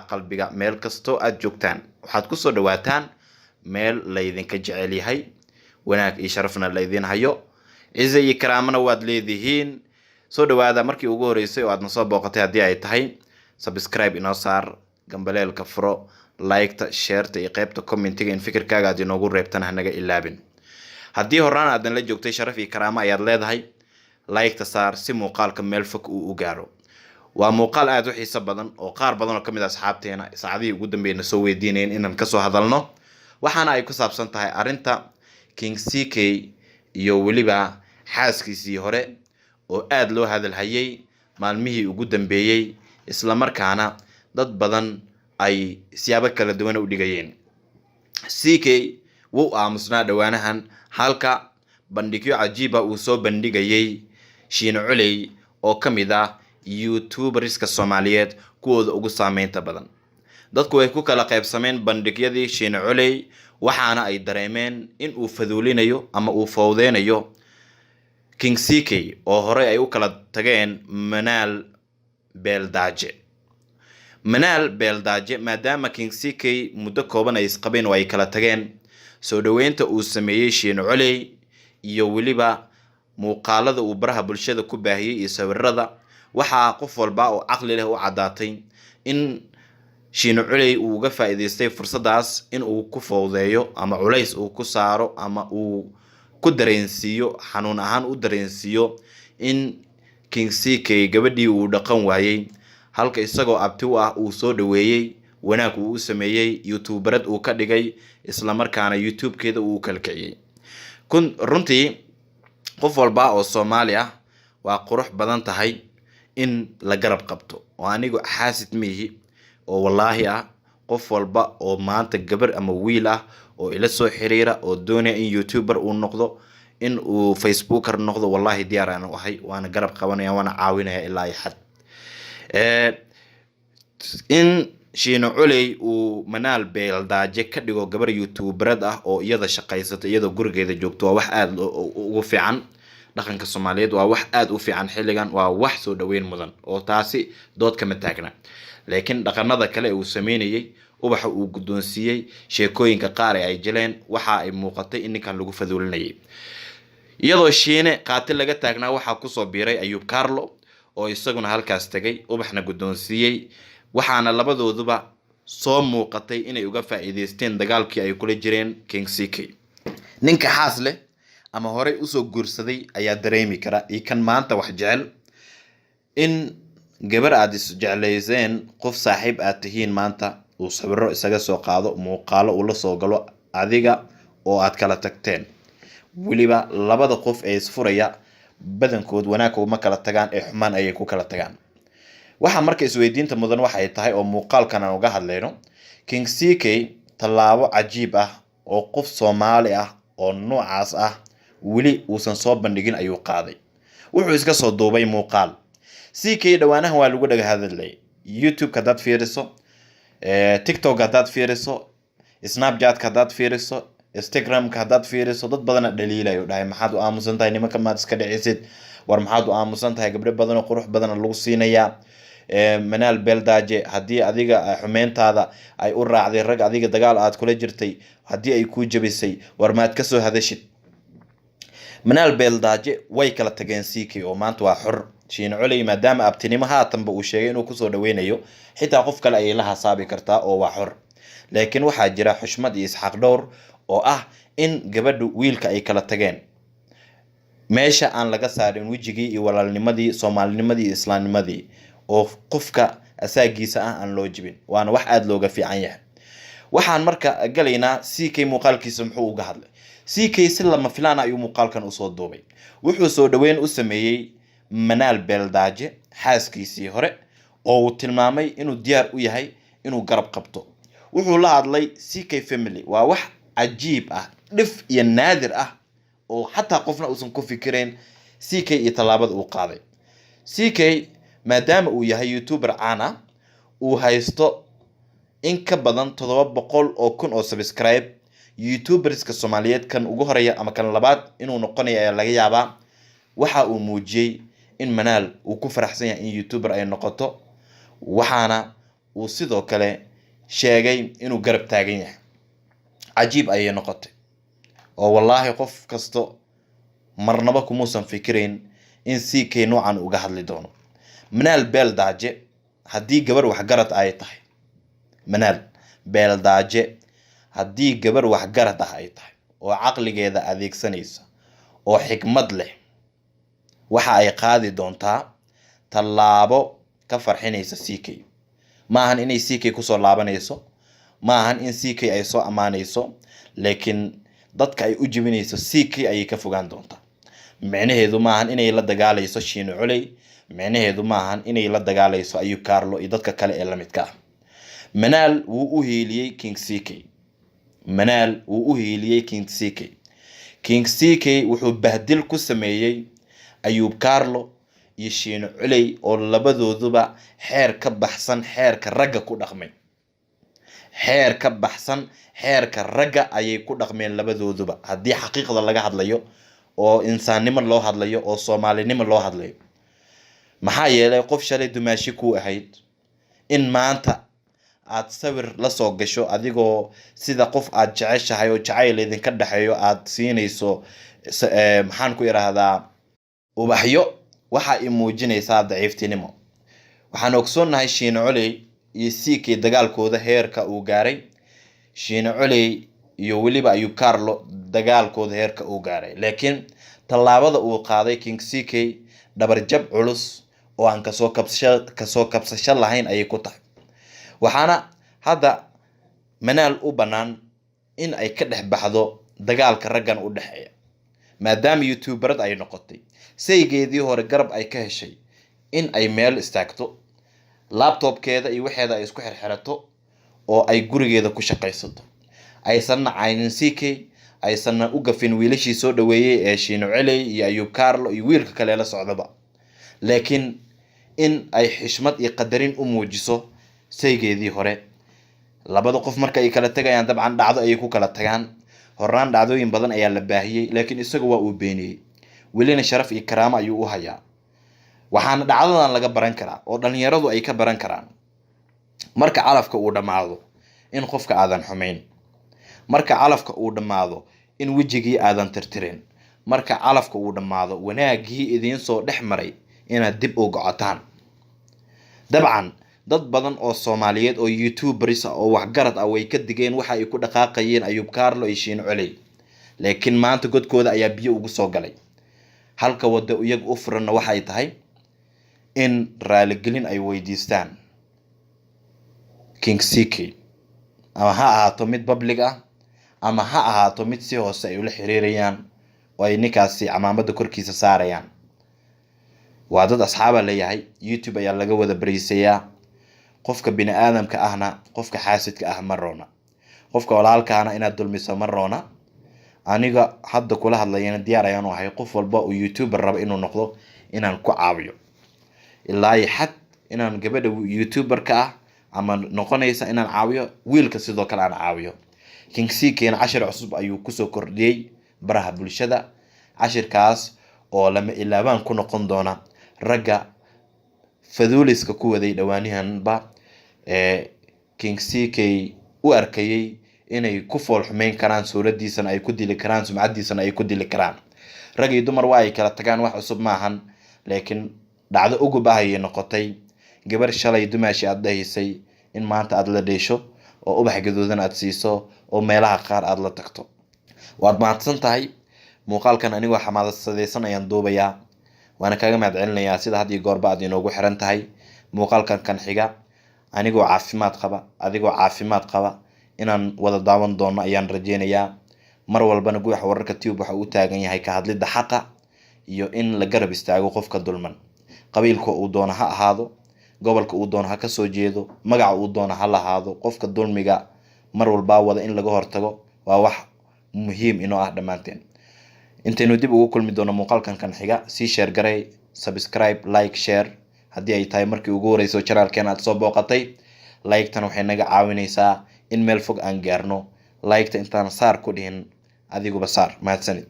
qalbiga meel kasto aad joogtaan waxaad ku soo dhawaataan meel laydinka jecel yahay wanaag iyo sharafna laydin hayo ciise iyo karaamana waad leedihiin soo dhawaada markii ugu horeysay oo aad nasoo booqatay haddii ay tahay subscribe inoo saar gambaleelka furo like-ta share-ta iyo qaybta commentiga in fikirkaaga aad inoogu reebtan hanaga ilaabin haddii horaan aadan la joogtay sharaf iyo karaamo ayaad leedahay like-ta saar si muuqaalka meel fog uu u gaaro waa muuqaal aad u xiiso badan oo qaar badan oo kamid ah asxaabteena saacadii ugu dambeeyna soo weydiinayeen inaan ka soo hadalno waxaana ay ku saabsan tahay arinta King CK iyo waliba xaaskiisii hore oo aad loo hadal hayay maalmihii ugu dambeeyay isla markaana dad badan ay siyaabo kala duwan u dhigayeen CK wuu aamusnaa dhawaanahan halka bandhigyo cajiib ah uu soo bandhigayay Shiine Culey oo kamid ah YouTuberiska Soomaaliyeed kuwooda ugu saameynta badan dadku way ku kala qaybsameen bandhigyadii Shiine Culey waxaana ay dareemeen in uu faduulinayo ama uu fowdeenayo King CK oo hore ay u kala tageen Manaal Beeldaaje maadaama King CK muddo kooban ay isqabeen oo ay kala tageen soo dhaweynta uu sameeyay Shiine Culey iyo waliba muuqaalada uu baraha bulshada ku baahiyay iyo sawirada waxa qof walba oo aqli leh u cadaatay in Shiine Culey uu uga faa'iideystay fursadaas in uu ku fowdeeyo ama culays uu ku saaro ama uu ku dareensiyo xanuun ahaan u dareensiyo in King CK gabadhii uu dhaqan waayay halka isagoo abti u ah uu soo dhaweeyay wanaag uu sameeyay YouTuberad uu ka dhigay isla markaana YouTube-keeda uu kalkiciyay runtii qof walba oo Soomaali ah waa qurux badan tahay in la garab qabto oo anigu xaasid mihi oo wallahi ah qof walba oo maanta gabar ama wiil ah oo ila soo xiriira oo doonaya in YouTuber uu noqdo in uu Facebooker noqdo wallahi diyaar aan u ahay waana garab qabanaya waana caawinaya ilaa ay xad in Shiine Culey uu Manaal Beeldaaje ka dhigo gabar YouTuberad ah oo iyada shaqaysato iyada gurigeeda joogto waa wax aad ugu fiican dhaqanka Soomaaliyeed waa wax aad u fiican xilligan waa wax soo dhaweyn mudan oo taasi dood kama taagna laakiin dhaqanada kale uu sameeyay ubaxa uu gudoonsiyay sheekooyinka qaar ay jileen waxa ay muuqatay in ninkan lagu faduulinayay iyadoo Shiine qaatil laga taagnaa waxa ku soo biiray Ayub Carlo oo isaguna halkaas tagay ubaxna gudoonsiyay waxaana labadooduba soo muuqatay inay uga faa'iideysteen dagaalkii ay kula jireen King CK ninka xaas leh ama hore u soo guursaday ayaa dareemi kara kan maanta wax jecel in gabar aad is jecleyseen qof saaxiib aad tihiin maanta uu sawiro isaga soo qaado muuqaalo uu la soo galo adiga oo aad kala tagteen waliba labada qof ee isfuraya badankood wanaag uma kala tagaan ee xumaan ayay ku kala tagaan waxa marka isweydiinta mudan waxa ay tahay oo muuqaalkan aan uga hadlayno King CK talaabo cajiib ah oo qof Soomaali ah oo noocaas ah wali uusan soo bandhigin ayuu qaaday wuxuu iska soo duubay muuqaal CK dhawaanahan waa lagu dhaga hadalay YouTube ka dad fiiriso TikTok ka dad fiiriso Snapchat ka dad fiiriso Instagram ka dad fiiriso dad badan dhaliilayo dhahay maxaad u aamusan tahay nimanka maad iska dhicisid war maxaad u aamusan tahay gabdho badan oo qurux badan lagu siinaya Manaal Beeldaaje hadii adiga xumeentaada ay u raacday rag adiga dagaal aad kula jirtay hadii ay ku jabisay war maad ka soo hadashid Manaal Beeldaaje way kala tageen CK oo maanta waa xor Shiine Culey maadaama abtinimo haatanba uu sheegay inuu ku soo dhaweynayo xitaa qof kale ay la xisaabi kartaa oo waa xor laakiin waxa jira xushmad iyo isxaq dhowr oo ah in gabadhu wiilka ay kala tageen meesha aan laga saarin wajigii iyo walaalnimadii Soomaalinimadii iyo Islaamnimadii oo qofka asaagiisa ah aan loo jibin waana wax aad looga fiican yahay waxaan marka galaynaa CK muuqaalkiisa muxuu uga hadlay CK si lama filaan ayuu muuqaalkan u soo duubay wuxuu soo dhaweyn u sameeyay Manaal Beeldaaje xaaskiisii hore oo uu tilmaamay inuu diyaar u yahay inuu garab qabto wuxuu la hadlay CK family waa wax cajiib ah dhif iyo naadir ah oo xataa qofna uusan ku fikireen CK iyo talaabada uu qaaday CK maadaama uu yahay YouTuber caan ah uu haysto in ka badan 700,000 oo subscribe YouTuberska Soomaaliyeed kan ugu horeeya ama kan labaad inuu noqonayo laga yaabaa waxa uu muujiyay in Manaal uu ku faraxsan yahay in YouTuber ay noqoto waxaana uu sidoo kale sheegay inuu garab taagan yahay. cajiib ayay noqotay oo wallaahi qof kasto marnaba kumuusan fikirayn in CK noocan uga hadli doono. Manaal Beeldaaje haddii gabar waxgarad ay tahay, Manaal Beeldaaje haddii gabar waxgarad ah ay tahay oo caqligeeda adeegsanaysa oo xikmad leh, waxa ay qaadi doontaa tallaabo ka farxinaysa CK. maahan inay CK kusoo laabanayso, maahan in CK ay soo amaanayso, laakiin dadka ay u jibinayso CK ayay ka fogaan doontaa. micnaheedu maahan inay la dagaalayso Shiino Culey, micnaheedu maahan inay la dagaalayso Ayub Carlo iyo dadka kale ee la midka ah. Manaal wuu u hiiliyey King CK. Manaal wuu u hiiliyey King CK. King CK wuxuu bahdil ku sameeyey Ayub Carlo iyo Shiino Culey oo labadooduba xeer ka baxsan xeerka ragga ku dhaqmay. xeer ka baxsan xeerka ragga ayay ku dhaqmeen labadooduba haddii xaqiiqda laga hadlayo oo insaannimo loo hadlayo oo Soomaalinimo loo hadlayo. maxaa yeelay qof shalay dumaashi ku ahayd in maanta aad sawir la soo gasho adigoo sida qof aad jeceshahay oo jacayl idinka dhaxeeyo aad siinayso maxaan ku yiraahdaa ubaxyo, waxa ay muujinaysaa daciiftinimo. waxaan ogsoonahay Shiino Culey iyo CK dagaalkooda heerka uu gaaray. Shiino Culey iyo weliba Ayub Carlo dagaalkooda heerka uu gaaray, laakiin tallaabada uu qaaday King CK dhabar jab culus oo aan kasoo kabsasho lahayn ayay ku tahay. waxaana hadda Manaal u bannaan in ay ka dhex baxdo dagaalka raggan u dhexeeya, maadaama youtuberad ay noqotay, saygeedii hore garab ay ka heshay in ay meel istaagto, laptopkeeda iyo waxeeda ay isku xirxirato oo ay gurigeeda ku shaqaysato, aysan nacaynin CK, aysan u gafin wiilashii soo dhaweeyay ee Shiino Culey iyo Ayub Carlo iyo wiilka kale la socdaba, laakiin in ay xishmad iyo qadarin u muujiso saygeedii hore. labada qof marka ay kala tagayaan dabcan dhacdo ay ku kala tagaan. horaan dhacdooyin badan ayaa la baahiyay, laakiin isagu waa uu beeniyay, welina sharaf iyo karaamo ayuu u hayaa. waxaana dhacdadan laga baran karaa oo dhalinyaradu ay ka baran karaan marka calafka uu dhamaado in qofka aadan xumayn, marka calafka uu dhamaado in wejigii aadan tirtirin, marka calafka uu dhamaado wanaagii idiin soo dhex maray inaad dib u go'ataan. dabcan dad badan oo Soomaaliyeed oo YouTubers oo waxgarad ah way ka digeen waxa ay ku dhaqaaqayeen Ayub Carlo iyo Shiino Culey, laakiin maanta godkooda ayaa biyo ugu soo galay. halka wada iyaga u furan waxa ay tahay in raaligelin ay weydiistaan King CK, ama ha ahaato mid public ah ama ha ahaato mid si hoose ay ula xiriirayaan oo ay ninkaasi camaamada korkiisa saarayaan. waa dad asxaaba leeyahay, YouTube ayaa laga wada bariisayaa. qofka bini aadamka ahna qofka xaasidka ah ma roona, qofka walaalkaana inaad dulmiso ma roona. aniga hadda kula hadlayana diyaar ayaan u ahay qof walba oo YouTuber raba inuu noqdo inaan ku caawiyo, ilaa iyo xad inaan gabadha YouTuberka ah ama noqonaysa inaan caawiyo, wiilka sidoo kale aan caawiyo. King CK cashir cusub ayuu kusoo kordhiyay baraha bulshada, cashirkaas oo lama ilaabaan ku noqon doona ragga faduuliska ku waday dhawaanihanba King CK u arkayay inay ku fool xumeyn karaan suuradiisana ay ku dili karaan, sumcadiisana ay ku dili karaan. rag iyo dumar waa ay kala tagaan, wax cusub maahan, laakiin dhacdo ugu baahayay noqotay gabar shalay dumaashi aad dhahaysay in maanta aad la dheesho oo ubax gaduudan aad siiso oo meelaha qaar aad la tagto. waad mahadsan tahay. muuqaalkan anigoo xamaasadaysan ayaan duubayaa, waana kaga mahadcelinayaa sida had iyo goorba aad inoogu xiran tahay. muuqaalkan kan xiga anigoo caafimaad qaba, adigoo caafimaad qaba inaan wada daawan doono ayaan rajeynayaa. mar walbana Guuxa Wararka Tube waxa uu taagan yahay ka hadlida xaqa iyo in la garab istaago qofka dulman, qabiilka uu doono ha ahaado, gobolka uu doono ha ka soo jeedo, magaca uu doono ha lahaado. qofka dulmiga mar walba wada in laga hortago waa wax muhiim inoo ah dhammaanteen. intaynu dib ugu kulmi doono muuqaalkan kan xiga, sii share garay, subscribe, like, share haddii ay tahay markii ugu horeyso channelkeena aad soo booqatay. like-tan waxay naga caawinaysaa in meel fog aan gaarno. like-ta intaan saar ku dhihin adiguba saar. mahadsanid.